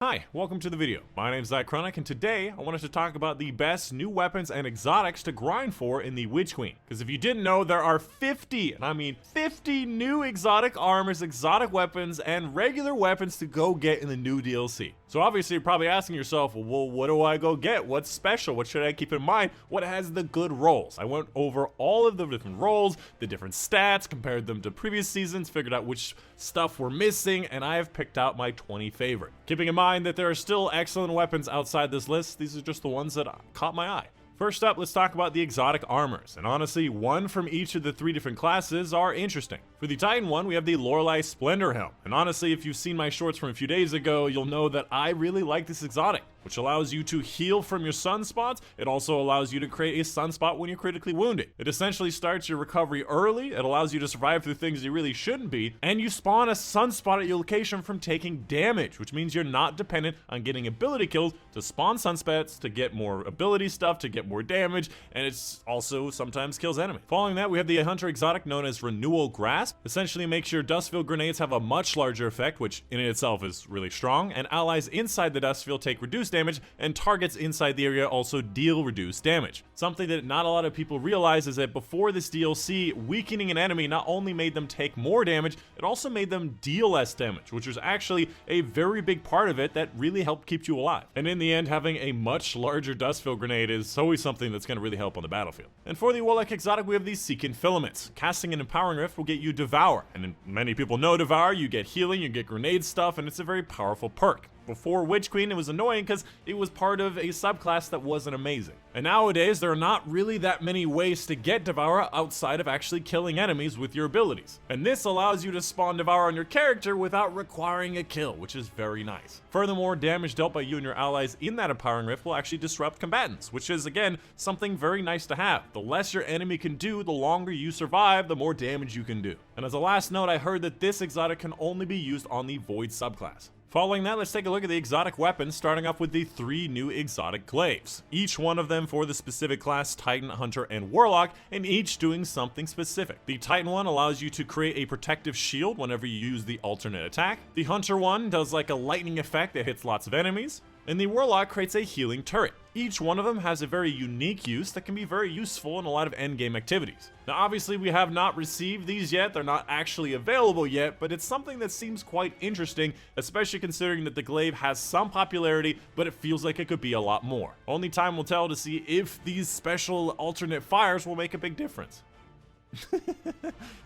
Hi, welcome to the video. My name is Dychronic, and today I wanted to talk about the best new weapons and exotics to grind for in the Witch Queen. Because if you didn't know, there are 50, and I mean 50 new exotic armors, exotic weapons, and regular weapons to go get in the new DLC. So obviously you're probably asking yourself, well, what do I go get? What's special? What should I keep in mind? What has the good rolls? I went over all of the different rolls, the different stats, compared them to previous seasons, figured out which stuff we're missing, and I have picked out my 20 favorite. Keeping in mind that there are still excellent weapons outside this list, these are just the ones that caught my eye. First up, let's talk about the exotic armors, and honestly, one from each of the three different classes are interesting. For the Titan one, we have the Lorelei Splendor Helm, and honestly, if you've seen my shorts from a few days ago, you'll know that I really like this exotic, which allows you to heal from your sunspots. It also allows you to create a sunspot when you're critically wounded. It essentially starts your recovery early, it allows you to survive through things you really shouldn't be, and you spawn a sunspot at your location from taking damage, which means you're not dependent on getting ability kills to spawn sunspots, to get more ability stuff, to get more damage, and it's also sometimes kills enemies. Following that, we have the Hunter exotic known as Renewal Grasp. Essentially makes your dust field grenades have a much larger effect, which in itself is really strong, and allies inside the dust field take reduced damage, and targets inside the area also deal reduced damage. Something that not a lot of people realize is that before this DLC, weakening an enemy not only made them take more damage, it also made them deal less damage, which was actually a very big part of it that really helped keep you alive. And in the end, having a much larger dust field grenade is always something that's going to really help on the battlefield. And for the Warlock exotic, we have the Seeking Filaments. Casting an Empowering Rift will get you Devour, and many people know Devour, you get healing, you get grenade stuff, and it's a very powerful perk. Before Witch Queen, it was annoying because it was part of a subclass that wasn't amazing. And nowadays, there are not really that many ways to get Devour outside of actually killing enemies with your abilities. And this allows you to spawn Devour on your character without requiring a kill, which is very nice. Furthermore, damage dealt by you and your allies in that Empowering Rift will actually disrupt combatants, which is, again, something very nice to have. The less your enemy can do, the longer you survive, the more damage you can do. And as a last note, I heard that this exotic can only be used on the Void subclass. Following that, let's take a look at the exotic weapons, starting off with the 3 new exotic glaives. Each one of them for the specific class, Titan, Hunter, and Warlock, and each doing something specific. The Titan one allows you to create a protective shield whenever you use the alternate attack. The Hunter one does like a lightning effect that hits lots of enemies. And the Warlock creates a healing turret. Each one of them has a very unique use that can be very useful in a lot of endgame activities. Now obviously we have not received these yet, they're not actually available yet, but it's something that seems quite interesting, especially considering that the glaive has some popularity, but it feels like it could be a lot more. Only time will tell to see if these special alternate fires will make a big difference.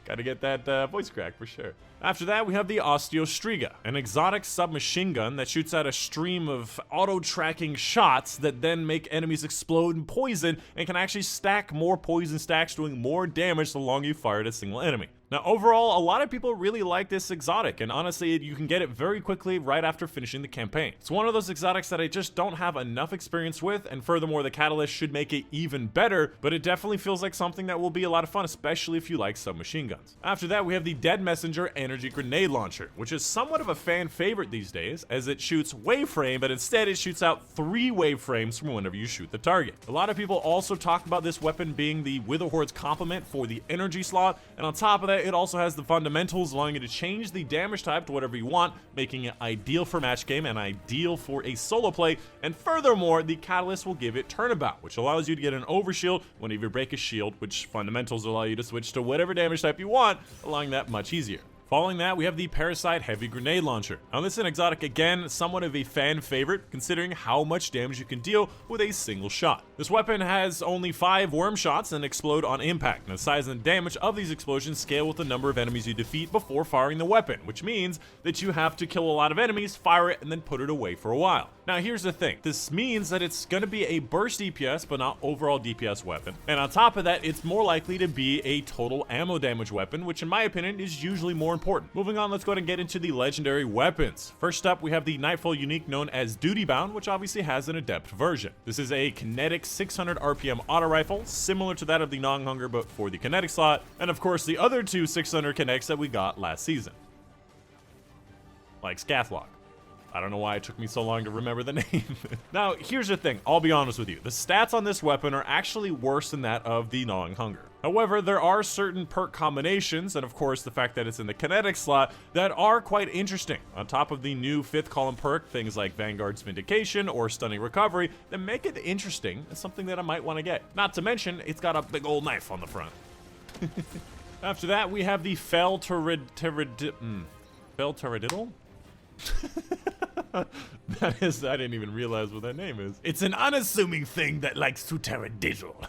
Gotta get that voice crack for sure. After that, we have the Osteostriga, an exotic submachine gun that shoots out a stream of auto-tracking shots that then make enemies explode in poison and can actually stack more poison stacks, doing more damage the longer you fire at a single enemy. Now overall, a lot of people really like this exotic, and honestly, you can get it very quickly right after finishing the campaign. It's one of those exotics that I just don't have enough experience with, and furthermore, the catalyst should make it even better, but it definitely feels like something that will be a lot of fun, especially if you like submachine guns. After that, we have the Dead Messenger Energy Grenade Launcher, which is somewhat of a fan favorite these days, as it shoots waveframe, but instead it shoots out 3 waveframes from whenever you shoot the target. A lot of people also talk about this weapon being the Witherhoard's complement for the energy slot, and on top of that, it also has the fundamentals allowing you to change the damage type to whatever you want, making it ideal for match game and ideal for a solo play, and furthermore, the catalyst will give it turnabout, which allows you to get an overshield whenever you break a shield, which fundamentals allow you to switch to whatever damage type you want, allowing that much easier. Following that, we have the Parasite Heavy Grenade Launcher. Now this is an exotic, again, somewhat of a fan favorite, considering how much damage you can deal with a single shot. This weapon has only 5 worm shots and explode on impact, and the size and damage of these explosions scale with the number of enemies you defeat before firing the weapon, which means that you have to kill a lot of enemies, fire it, and then put it away for a while. Now here's the thing, this means that it's going to be a burst DPS but not overall DPS weapon, and on top of that, it's more likely to be a total ammo damage weapon, which in my opinion is usually more important. Moving on, let's go ahead and get into the legendary weapons. First up, we have the Nightfall unique known as Duty Bound, which obviously has an adept version. This is a kinetic 600 RPM auto rifle, similar to that of the Nonghunger but for the kinetic slot, and of course the other 2 600 kinetics that we got last season, like Scathlock. I don't know why it took me so long to remember the name. Now, here's the thing, I'll be honest with you. The stats on this weapon are actually worse than that of the Gnawing Hunger. However, there are certain perk combinations, and of course the fact that it's in the kinetic slot, that are quite interesting. On top of the new 5th column perk, things like Vanguard's Vindication or Stunning Recovery, that make it interesting and something that I might want to get. Not to mention, it's got a big old knife on the front. After that, we have the Fell Pterodactyl? That is, I didn't even realize what that name is. It's an unassuming thing that likes to pterodactyl.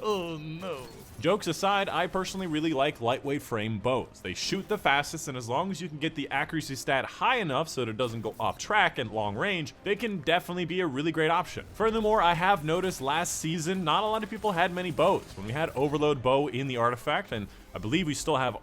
Oh no. Jokes aside, I personally really like lightweight frame bows. They shoot the fastest, and as long as you can get the accuracy stat high enough so that it doesn't go off track at long range, they can definitely be a really great option. Furthermore, I have noticed last season, not a lot of people had many bows. When we had Overload Bow in the artifact, and I believe we still have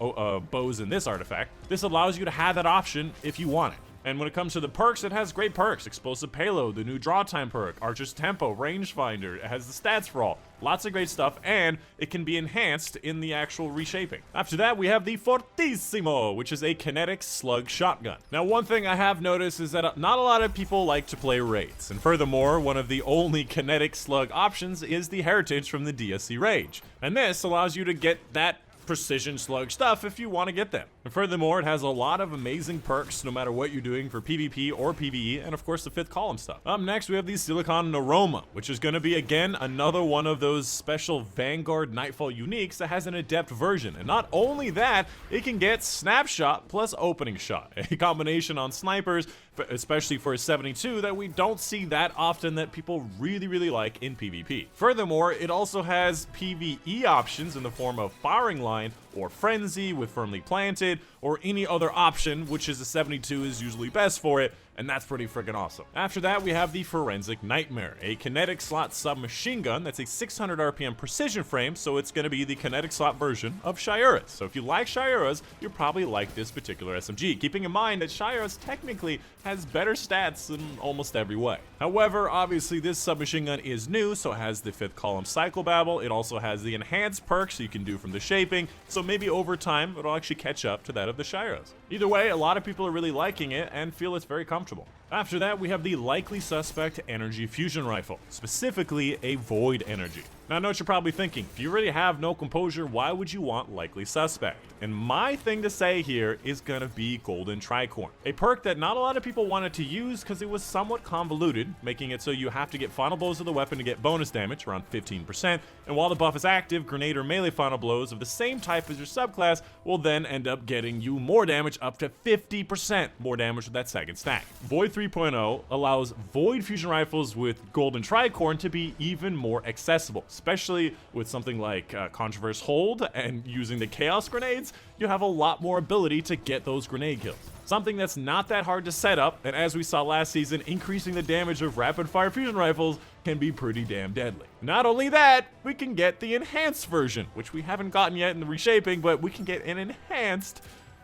bows in this artifact, this allows you to have that option if you want it. And when it comes to the perks, it has great perks. Explosive Payload, the new Draw Time perk, Archer's Tempo, Rangefinder, it has the stats for all. Lots of great stuff, and it can be enhanced in the actual reshaping. After that, we have the Fortissimo, which is a kinetic slug shotgun. Now, one thing I have noticed is that not a lot of people like to play raids. And furthermore, one of the only kinetic slug options is the Heritage from the DSC Rage. And this allows you to get that precision slug stuff if you want to get them. And furthermore, it has a lot of amazing perks no matter what you're doing for PvP or PvE, and of course the 5th column stuff. Up next, we have the Silicon Aroma, which is going to be again another one of those special Vanguard Nightfall uniques that has an adept version. And not only that, it can get Snapshot plus Opening Shot, a combination on snipers, especially for a 72, that we don't see that often, that people really like in PvP. Furthermore, it also has PvE options in the form of Firing Line or Frenzy with Firmly Planted, or any other option, which is a 72 is usually best for it, and that's pretty freaking awesome. After that, we have the Forensic Nightmare, a kinetic slot submachine gun that's a 600 RPM precision frame, so it's going to be the kinetic slot version of Shayura's. So if you like Shayura's, you'll probably like this particular SMG, keeping in mind that Shayura's technically has better stats in almost every way. However, obviously this submachine gun is new, so it has the 5th column Psychobabble. It also has the enhanced perks you can do from the shaping, so maybe over time it'll actually catch up to that of the Shayura's. Either way, a lot of people are really liking it and feel it's very comfortable. After that, we have the Likely Suspect Energy Fusion Rifle, specifically a Void Energy. Now I know what you're probably thinking, if you already have no composure, why would you want Likely Suspect? And my thing to say here is gonna be Golden Tricorn, a perk that not a lot of people wanted to use because it was somewhat convoluted, making it so you have to get final blows of the weapon to get bonus damage, around 15%, and while the buff is active, grenade or melee final blows of the same type as your subclass will then end up getting you more damage, up to 50% more damage with that second stack. Void 3.0 allows Void Fusion Rifles with Golden Tricorn to be even more accessible, especially with something like Controverse Hold and using the Chaos Grenades. You have a lot more ability to get those grenade kills. Something that's not that hard to set up, and as we saw last season, increasing the damage of rapid fire fusion rifles can be pretty damn deadly. Not only that, we can get the enhanced version, which we haven't gotten yet in the reshaping, but we can get an enhanced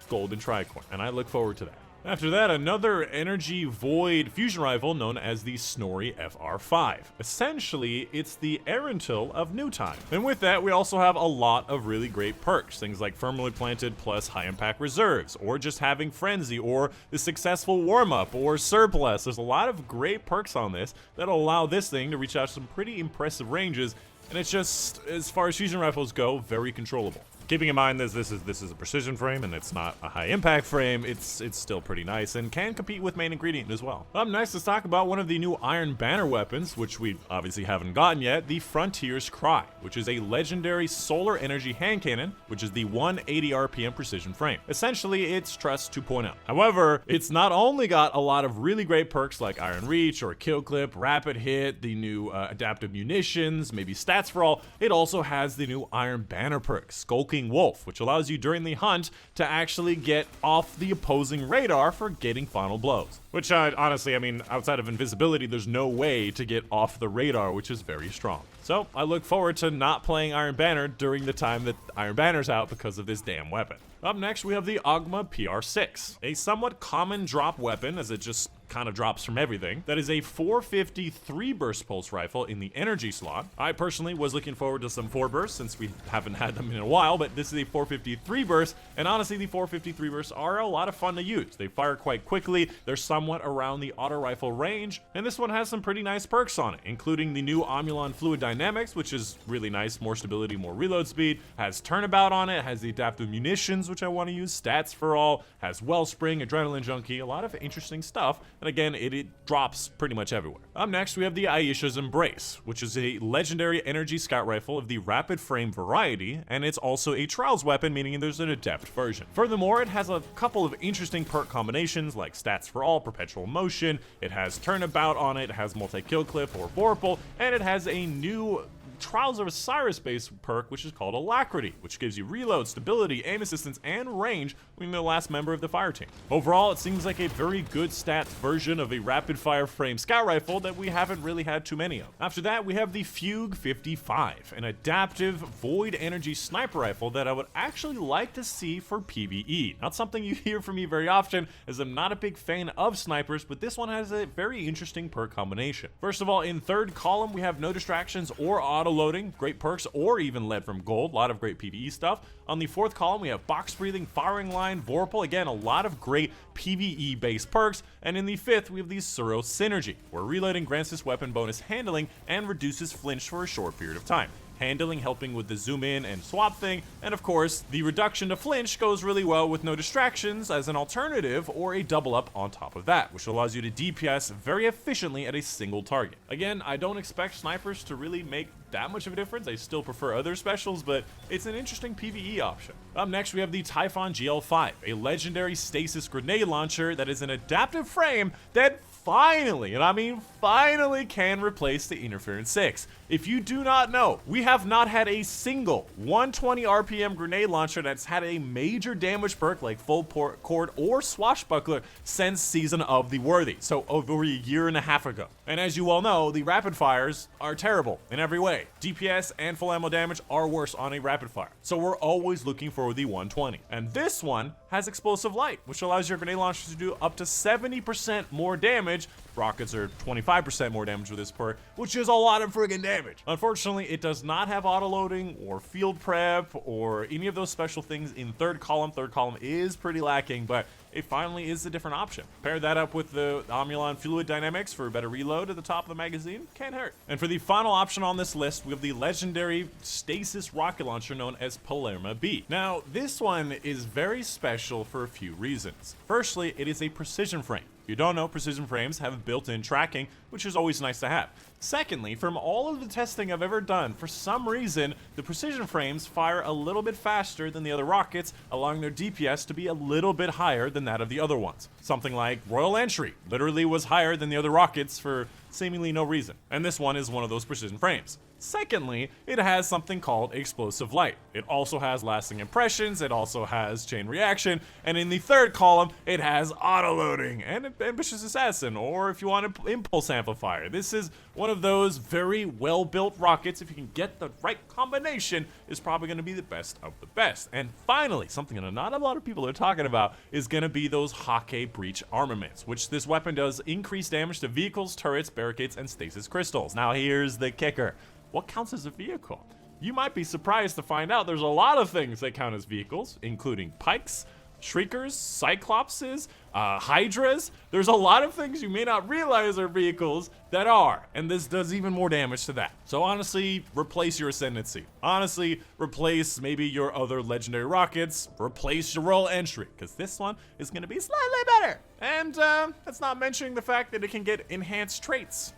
Golden Tricorn, and I look forward to that. After that, another energy void fusion rifle known as the Snorri FR5. Essentially, it's the Erentil of New Time. And with that, we also have a lot of really great perks, things like Firmly Planted plus High Impact Reserves, or just having Frenzy, or the Successful Warm-Up, or Surplus. There's a lot of great perks on this that'll allow this thing to reach out to some pretty impressive ranges, and it's just, as far as fusion rifles go, very controllable. Keeping in mind that this is a precision frame and it's not a high impact frame, it's still pretty nice and can compete with main ingredient as well. Up next, let's talk about one of the new Iron Banner weapons, which we obviously haven't gotten yet, the Frontier's Cry, which is a legendary solar energy hand cannon, which is the 180 RPM precision frame. Essentially, it's Trust 2.0. However, it's not only got a lot of really great perks like Iron Reach or Kill Clip, Rapid Hit, the new adaptive munitions, maybe stats for all, it also has the new Iron Banner perk, Skulking Wolf, which allows you during the hunt to actually get off the opposing radar for getting final blows. Which honestly, I mean, outside of invisibility, there's no way to get off the radar, which is very strong. So I look forward to not playing Iron Banner during the time that Iron Banner's out because of this damn weapon. Up next, we have the Ogma PR6, a somewhat common drop weapon as it just kind of drops from everything. That is a 450 3-burst pulse rifle in the energy slot. I personally was looking forward to some 4-bursts since we haven't had them in a while, but this is a 450 3-burst, and honestly, the 450 3-bursts are a lot of fun to use. They fire quite quickly, they're somewhat around the auto rifle range, and this one has some pretty nice perks on it, including the new Omulon Fluid Dynamics, which is really nice, more stability, more reload speed, has turnabout on it, has the adaptive munitions, which I want to use, stats for all, has Wellspring, Adrenaline Junkie, a lot of interesting stuff, and again, it drops pretty much everywhere. Up next, we have the Aisha's Embrace, which is a legendary energy scout rifle of the rapid frame variety, and it's also a trials weapon, meaning there's an adept version. Furthermore, it has a couple of interesting perk combinations like stats for all, perpetual motion, it has turnabout on it, has multi-kill clip or vorpal, and it has a new Trials of Osiris based perk, which is called Alacrity, which gives you reload, stability, aim assistance, and range when you're the last member of the fire team. Overall, it seems like a very good stats version of a rapid fire frame scout rifle that we haven't really had too many of. After that, we have the Fugue 55, an adaptive void energy sniper rifle that I would actually like to see for PvE. Not something you hear from me very often, as I'm not a big fan of snipers, but this one has a very interesting perk combination. First of all, in third column, we have no distractions or auto loading, great perks, or even lead from gold, a lot of great PvE stuff. On the fourth column, we have box breathing, firing line, vorpal, again, a lot of great PvE based perks. And in the fifth, we have the Suro Synergy, where reloading grants this weapon bonus handling and reduces flinch for a short period of time. Handling helping with the zoom in and swap thing, and of course, the reduction to flinch goes really well with no distractions as an alternative or a double up on top of that, which allows you to DPS very efficiently at a single target. Again, I don't expect snipers to really make that much of a difference. I still prefer other specials, but it's an interesting PvE option. Up next, we have the Typhon GL5, a legendary stasis grenade launcher that is an adaptive frame that finally, and I mean finally, can replace the Interference 6. If you do not know, we have not had a single 120 RPM grenade launcher that's had a major damage perk like Full Cord or Swashbuckler since Season of the Worthy, so over a year and a half ago. And as you all know, the rapid fires are terrible in every way. DPS and full ammo damage are worse on a rapid fire, so we're always looking for the 120. And this one has Explosive Light, which allows your grenade launchers to do up to 70% more damage. Rockets are 25% more damage with this perk, which is a lot of friggin' damage. Unfortunately, it does not have auto-loading or field prep or any of those special things in third column. Third column is pretty lacking, but it finally is a different option. Pair that up with the Omulon Fluid Dynamics for a better reload at the top of the magazine, can't hurt. And for the final option on this list, we have the legendary stasis rocket launcher known as Palerma B. Now, this one is very special for a few reasons. Firstly, it is a precision frame. If you don't know, precision frames have built-in tracking, which is always nice to have. Secondly, from all of the testing I've ever done, for some reason, the precision frames fire a little bit faster than the other rockets, allowing their DPS to be a little bit higher than that of the other ones. Something like Royal Entry literally was higher than the other rockets for seemingly no reason, and this one is one of those precision frames. Secondly, it has something called Explosive Light. It also has lasting impressions, it also has chain reaction, and in the third column, it has auto-loading and Ambitious Assassin, or if you want an Impulse Amplifier. This is one of those very well-built rockets. If you can get the right combination, is probably going to be the best of the best. And finally, something that not a lot of people are talking about is going to be those Hake Breach armaments, which this weapon does increase damage to vehicles, turrets, barricades, and stasis crystals. Now here's the kicker. What counts as a vehicle? You might be surprised to find out there's a lot of things that count as vehicles, including pikes, shriekers, cyclopses, hydras. There's a lot of things you may not realize are vehicles that are, and this does even more damage to that. So honestly, replace your Ascendancy. Honestly, replace maybe your other legendary rockets, replace your Royal Entry, because this one is gonna be slightly better. And that's not mentioning the fact that it can get enhanced traits.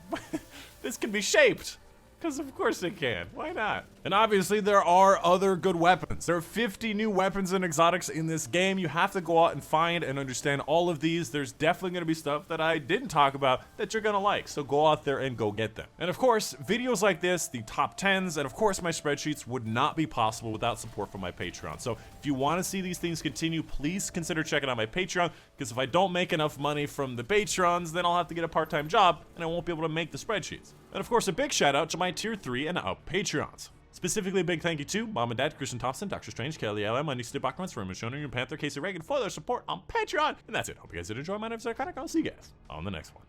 This can be shaped. Because of course it can. Why not? And obviously there are other good weapons. There are 50 new weapons and exotics in this game. You have to go out and find and understand all of these. There's definitely going to be stuff that I didn't talk about that you're going to like. So go out there and go get them. And of course, videos like this, the top 10s, and of course my spreadsheets would not be possible without support from my Patreon. So if you want to see these things continue, please consider checking out my Patreon. Because if I don't make enough money from the Patrons, then I'll have to get a part-time job and I won't be able to make the spreadsheets. And of course, a big shout out to my tier 3 and up Patreons. Specifically, a big thank you to Mom and Dad, Christian Thompson, Dr. Strange, Kelly L.M., my niece, Bachman's Room, Shonen, Panther, Casey Reagan for their support on Patreon. And that's it. Hope you guys did enjoy. My name is Dychronic. I'll see you guys on the next one.